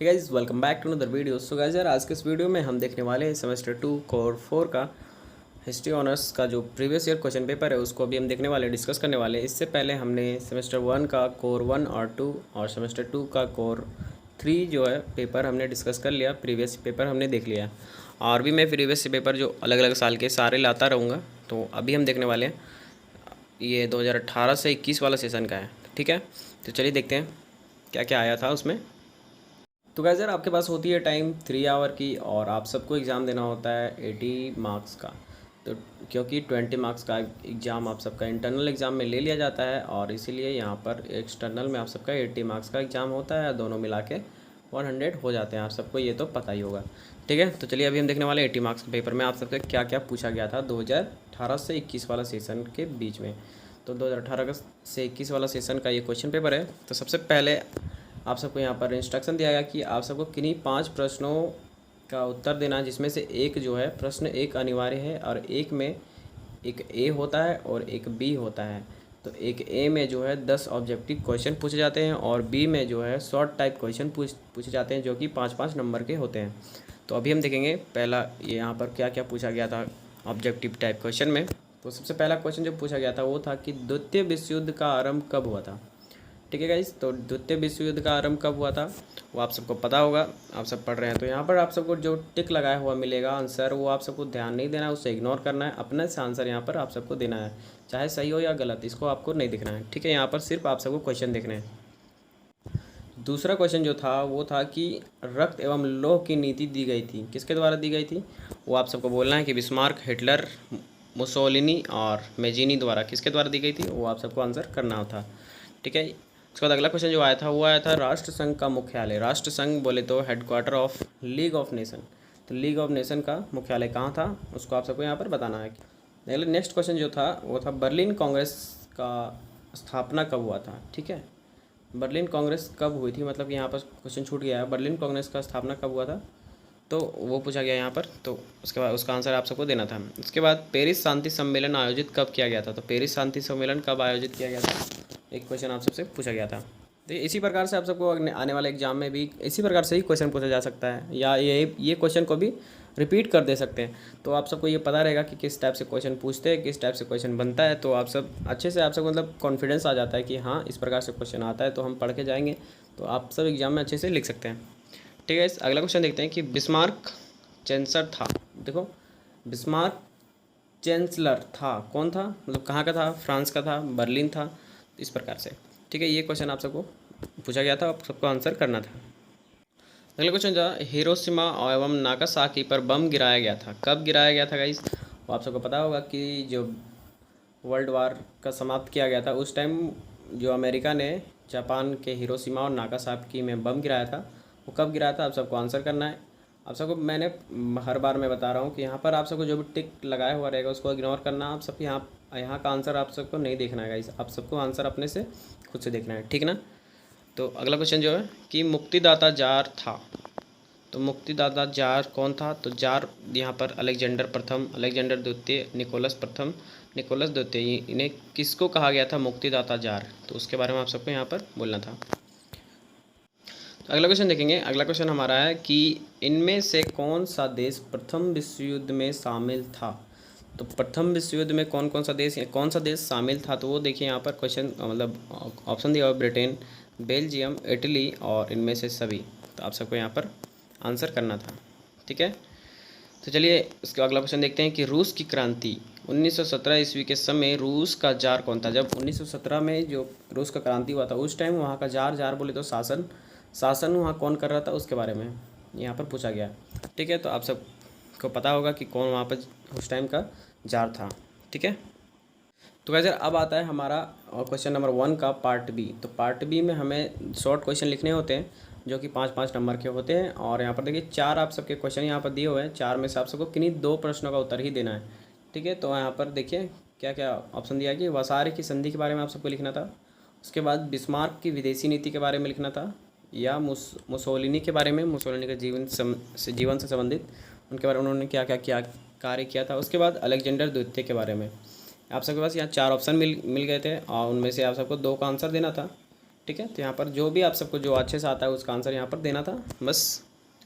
Hey guys, welcome back to another video. So guys यार, आज के इस वीडियो में हम देखने वाले हैं सेमेस्टर 2 कोर 4 का हिस्ट्री ऑनर्स का जो प्रीवियस ईयर क्वेश्चन पेपर है उसको अभी हम देखने वाले डिस्कस करने वाले हैं। इससे पहले हमने सेमेस्टर 1 का कोर 1 और 2 और सेमेस्टर 2 का कोर 3 जो है पेपर हमने डिस्कस कर लिया। प्रीवियस पेपर हमने देख लिया और भी मैं प्रीवियस पेपर जो अलग अलग साल के सारे लाता रहूँगा। तो अभी हम देखने वाले हैं ये 2018 से 21 वाला सेशन का है। ठीक है, तो चलिए देखते हैं क्या क्या आया था उसमें। तो गाइस यार, आपके पास होती है टाइम 3 आवर की और आप सबको एग्ज़ाम देना होता है 80 मार्क्स का। तो क्योंकि 20 मार्क्स का एग्ज़ाम आप सबका इंटरनल एग्ज़ाम में ले लिया जाता है और इसीलिए यहाँ पर एक्सटर्नल में आप सबका 80 मार्क्स का एग्ज़ाम होता है। दोनों मिला के 100 हो जाते हैं। आप सबको ये तो पता ही होगा। ठीक है, तो चलिए अभी हम देखने वाले 80 मार्क्स के पेपर में आप सबसे क्या क्या पूछा गया था 2018 से 21 वाला सेशन के बीच में। तो 2018 से 21 वाला सेशन का ये क्वेश्चन पेपर है। तो सबसे पहले आप सबको यहाँ पर इंस्ट्रक्शन दिया गया कि आप सबको किन्हीं 5 प्रश्नों का उत्तर देना है, जिसमें से एक जो है प्रश्न एक अनिवार्य है और एक में एक ए होता है और एक बी होता है। तो एक ए में जो है 10 ऑब्जेक्टिव क्वेश्चन पूछे जाते हैं और बी में जो है शॉर्ट टाइप क्वेश्चन पूछे जाते हैं जो कि 5-5 नंबर के होते हैं। तो अभी हम देखेंगे पहला ये यहाँ पर क्या क्या पूछा गया था ऑब्जेक्टिव टाइप क्वेश्चन में। तो सबसे पहला क्वेश्चन जो पूछा गया था वो था कि द्वितीय विश्व युद्ध का आरंभ कब हुआ था। ठीक है गाइस, तो द्वितीय विश्व युद्ध का आरंभ कब हुआ था वो आप सबको पता होगा, आप सब पढ़ रहे हैं। तो यहाँ पर आप सबको जो टिक लगाया हुआ मिलेगा आंसर, वो आप सबको ध्यान नहीं देना है, उससे इग्नोर करना है। अपने से आंसर यहाँ पर आप सबको देना है, चाहे सही हो या गलत, इसको आपको नहीं दिखना है। ठीक है, यहाँ पर सिर्फ आप सबको क्वेश्चन देखने हैं। दूसरा क्वेश्चन जो था वो था कि रक्त एवं लौह की नीति दी गई थी, किसके द्वारा दी गई थी वो आप सबको बोलना है कि बिस्मार्क, हिटलर, मुसोलिनी और मेजिनी द्वारा, किसके द्वारा दी गई थी वो आप सबको आंसर करना था। ठीक है, उसके बाद अगला क्वेश्चन जो आया था वो आया था राष्ट्र संघ का मुख्यालय। राष्ट्र संघ बोले तो headquarter of league of nation. तो लीग ऑफ नेशन का मुख्यालय कहाँ था उसको आप सबको यहाँ पर बताना है। नेक्स्ट क्वेश्चन जो था वो था बर्लिन कांग्रेस का स्थापना कब हुआ था। ठीक है, बर्लिन कांग्रेस कब हुई थी, मतलब यहाँ पर क्वेश्चन छूट गया है, बर्लिन कांग्रेस का स्थापना कब हुआ था तो वो पूछा गया यहाँ पर। तो उसके बाद उसका आंसर आप सबको देना था। उसके बाद पेरिस शांति सम्मेलन आयोजित कब किया गया था। तो पेरिस शांति सम्मेलन कब आयोजित किया गया था, एक क्वेश्चन आप सबसे पूछा गया था। तो इसी प्रकार से आप सबको आने वाले एग्जाम में भी इसी प्रकार से ही क्वेश्चन पूछा जा सकता है, या ये क्वेश्चन को भी रिपीट कर दे सकते हैं। तो आप सबको ये पता रहेगा कि किस टाइप से क्वेश्चन पूछते हैं, किस टाइप से क्वेश्चन बनता है। तो आप सब अच्छे से, आप सबको मतलब कॉन्फिडेंस आ जाता है कि हाँ इस प्रकार से क्वेश्चन आता है तो हम पढ़ के जाएंगे, तो आप सब एग्जाम में अच्छे से लिख सकते हैं। ठीक है, इस अगला क्वेश्चन देखते हैं कि बिस्मार्क चांसलर था। देखो, बिस्मार्क चांसलर था, कौन था, मतलब कहाँ का था, फ्रांस का था, बर्लिन था, इस प्रकार से। ठीक है, ये क्वेश्चन आप सबको पूछा गया था, आप सबको आंसर करना था। अगला क्वेश्चन था हिरोशिमा एवं नागासाकी पर बम गिराया गया था, कब गिराया गया था गाइस वो आप सबको पता होगा कि जो वर्ल्ड वार का समाप्त किया गया था उस टाइम जो अमेरिका ने जापान के हिरोशिमा और नागासाकी में बम गिराया था, वो कब गिराया था आप सबको आंसर करना है। आप सबको मैंने हर बार मैं बता रहा हूँ कि यहाँ पर आप सबको जो भी टिक लगाया हुआ रहेगा उसको इग्नोर करना। आप सब यहाँ का आंसर आप सबको नहीं देखना है गाइस, आप सबको आंसर अपने से खुद से देखना है, ठीक ना। तो अगला क्वेश्चन जो है कि मुक्तिदाता जार था। तो मुक्तिदाता जार कौन था, तो जार यहाँ पर अलेक्जेंडर प्रथम, अलेक्जेंडर द्वितीय, निकोलस प्रथम, निकोलस द्वितीय, इन्हें किसको कहा गया था मुक्तिदाता जार, तो उसके बारे में आप सबको यहाँ पर बोलना था। अगला क्वेश्चन देखेंगे। अगला क्वेश्चन हमारा है कि इनमें से कौन सा देश प्रथम विश्व युद्ध में शामिल था। तो प्रथम विश्व युद्ध में कौन कौन सा देश शामिल था, तो वो देखिए यहाँ पर क्वेश्चन मतलब ऑप्शन दिया हुआ ब्रिटेन, बेल्जियम, इटली और इनमें से सभी। तो आप सबको यहाँ पर आंसर करना था। ठीक है, तो चलिए उसके अगला क्वेश्चन देखते हैं कि रूस की क्रांति 1917 ईस्वी के समय रूस का जार कौन था। जब 1917 में जो रूस का क्रांति हुआ था उस टाइम वहाँ का जार बोले तो शासन वहाँ कौन कर रहा था उसके बारे में यहाँ पर पूछा गया। ठीक है, तो आप सबको पता होगा कि कौन वहाँ पर उस टाइम का जार था। ठीक है, तो वैसे अब आता है हमारा क्वेश्चन नंबर 1 का पार्ट बी। तो पार्ट बी में हमें शॉर्ट क्वेश्चन लिखने होते हैं जो कि 5-5 नंबर के होते हैं और यहाँ पर देखिए 4 आप सबके क्वेश्चन यहाँ पर दिए हुए हैं, 4 में से आप सबको किन्हीं 2 प्रश्नों का उत्तर ही देना है। ठीक है, तो यहाँ पर देखिए क्या क्या ऑप्शन दिया कि वसारे की संधि के बारे में आप सबको लिखना था, उसके बाद बिस्मार्क की विदेशी नीति के बारे में लिखना था, या मुसोलिनी के बारे में, मुसोलिनी के जीवन से संबंधित उनके बारे में उन्होंने क्या क्या किया कार्य किया था, उसके बाद अलेक्जेंडर द्वितीय के बारे में। आप सबके पास यहाँ 4 ऑप्शन मिल गए थे और उनमें से आप सबको 2 का आंसर देना था। ठीक है। तो यहाँ पर जो भी आप सबको जो अच्छे से आता है उसका आंसर यहाँ पर देना था बस।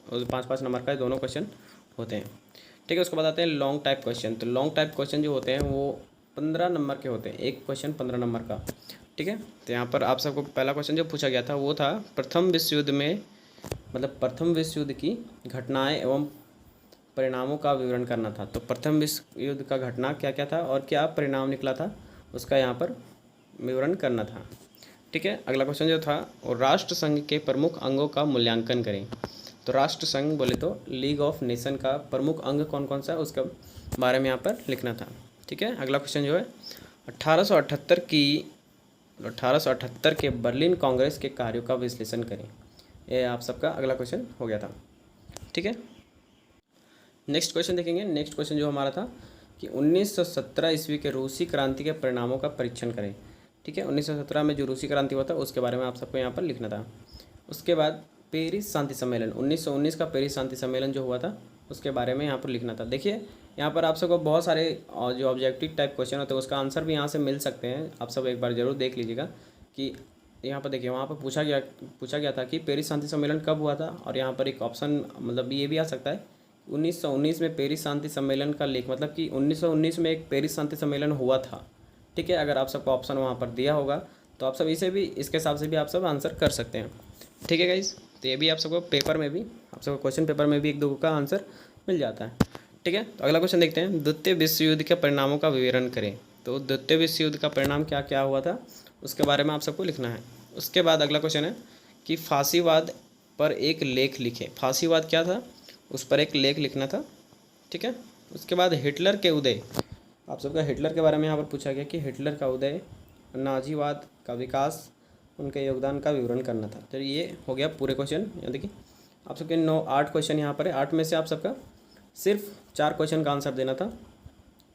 और 5-5 नंबर का दोनों क्वेश्चन होते हैं, ठीक है। उसको बताते हैं लॉन्ग टाइप क्वेश्चन। तो लॉन्ग टाइप क्वेश्चन जो होते हैं वो 15 नंबर के होते हैं, एक क्वेश्चन 15 नंबर का, ठीक है। तो यहाँ पर आप सबको पहला क्वेश्चन जो पूछा गया था वो था प्रथम विश्व युद्ध में, मतलब प्रथम विश्व युद्ध की घटनाएं एवं परिणामों का विवरण करना था। तो प्रथम विश्व युद्ध का घटना क्या क्या था और क्या परिणाम निकला था उसका यहाँ पर विवरण करना था, ठीक है। अगला क्वेश्चन जो था और राष्ट्र संघ के प्रमुख अंगों का मूल्यांकन करें। तो राष्ट्र संघ बोले तो लीग ऑफ नेशन का प्रमुख अंग कौन कौन सा है उसका बारे में यहाँ पर लिखना था, ठीक है। अगला क्वेश्चन जो है 1878 के बर्लिन कांग्रेस के कार्यों का विश्लेषण करें। ये आप सबका अगला क्वेश्चन हो गया था, ठीक है। नेक्स्ट क्वेश्चन देखेंगे। नेक्स्ट क्वेश्चन जो हमारा था कि 1917 ईस्वी के रूसी क्रांति के परिणामों का परीक्षण करें, ठीक है। 1917 में जो रूसी क्रांति हुआ था उसके बारे में आप सबको यहाँ पर लिखना था। उसके बाद पेरिस शांति सम्मेलन 1919 का पेरिस शांति सम्मेलन जो हुआ था उसके बारे में यहाँ पर लिखना था। देखिए यहाँ पर आप सबको बहुत सारे जो ऑब्जेक्टिव टाइप क्वेश्चन होते हैं उसका आंसर भी यहाँ से मिल सकते हैं। आप सब एक बार ज़रूर देख लीजिएगा कि यहाँ पर देखिए वहाँ पर पूछा गया था कि पेरिस शांति सम्मेलन कब हुआ था, और यहाँ पर एक ऑप्शन मतलब ये भी आ सकता है 1919 में पेरिस शांति सम्मेलन का लेख, मतलब कि 1919 में एक पेरिस शांति सम्मेलन हुआ था, ठीक है। अगर आप सबको ऑप्शन वहाँ पर दिया होगा तो आप सब इसे भी इसके हिसाब से भी आप सब आंसर कर सकते हैं, ठीक है गाइस। तो ये भी आप सबको पेपर में भी आप सबको क्वेश्चन पेपर में भी एक दो का आंसर मिल जाता है, ठीक है। तो अगला क्वेश्चन देखते हैं द्वितीय विश्व युद्ध के परिणामों का विवरण करें। तो द्वितीय विश्व युद्ध का परिणाम क्या क्या हुआ था उसके बारे में आप सबको लिखना है। उसके बाद अगला क्वेश्चन है कि फांसीवाद पर एक लेख लिखें। फांसीवाद क्या था उस पर एक लेख लिखना था, ठीक है। उसके बाद हिटलर के उदय, आप सबका हिटलर के बारे में यहाँ पर पूछा गया कि हिटलर का उदय, नाजीवाद का विकास, उनके योगदान का विवरण करना था। तो ये हो गया पूरे क्वेश्चन। यहाँ देखिए आप सबके 8 क्वेश्चन यहाँ पर है। 8 में से आप सबका सिर्फ 4 क्वेश्चन का आंसर देना था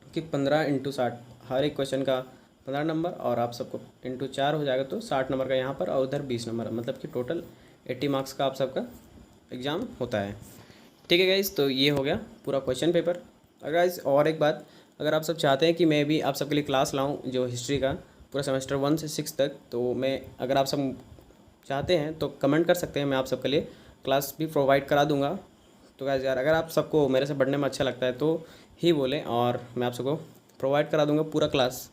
कि 15 × 60, हर एक क्वेश्चन का 15 नंबर और आप सबको × 4 हो जाएगा तो 60 नंबर का यहाँ पर, और उधर 20 नंबर, मतलब कि टोटल 80 मार्क्स का आप सबका एग्ज़ाम होता है, ठीक है गाइस। तो ये हो गया पूरा क्वेश्चन पेपर। अगर गाइस और एक बात, अगर आप सब चाहते हैं कि मैं भी आप सबके लिए क्लास लाऊं जो हिस्ट्री का पूरा सेमेस्टर 1 से 6 तक, तो मैं अगर आप सब चाहते हैं तो कमेंट कर सकते हैं, मैं आप सबके लिए क्लास भी प्रोवाइड करा दूंगा। तो गाइस यार अगर आप सबको मेरे से पढ़ने में अच्छा लगता है तो ही बोलें, और मैं आप सबको प्रोवाइड करा दूंगा पूरा क्लास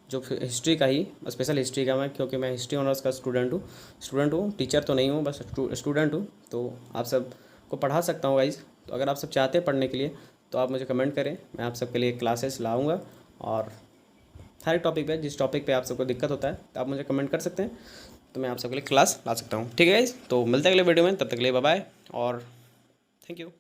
जो हिस्ट्री का ही, स्पेशल हिस्ट्री का मैं, क्योंकि मैं हिस्ट्री ऑनर्स का स्टूडेंट हूँ, टीचर तो नहीं हूँ, बस स्टूडेंट हूँ। तो आप सब को पढ़ा सकता हूँ गाइस। तो अगर आप सब चाहते हैं पढ़ने के लिए तो आप मुझे कमेंट करें, मैं आप सबके लिए क्लासेस लाऊंगा, और हर एक टॉपिक पे, जिस टॉपिक पे आप सबको दिक्कत होता है तो आप मुझे कमेंट कर सकते हैं, तो मैं आप सबके लिए क्लास ला सकता हूँ, ठीक है गाइस। तो मिलते हैं अगले वीडियो में, तब तक के लिए बाय बाय और थैंक यू।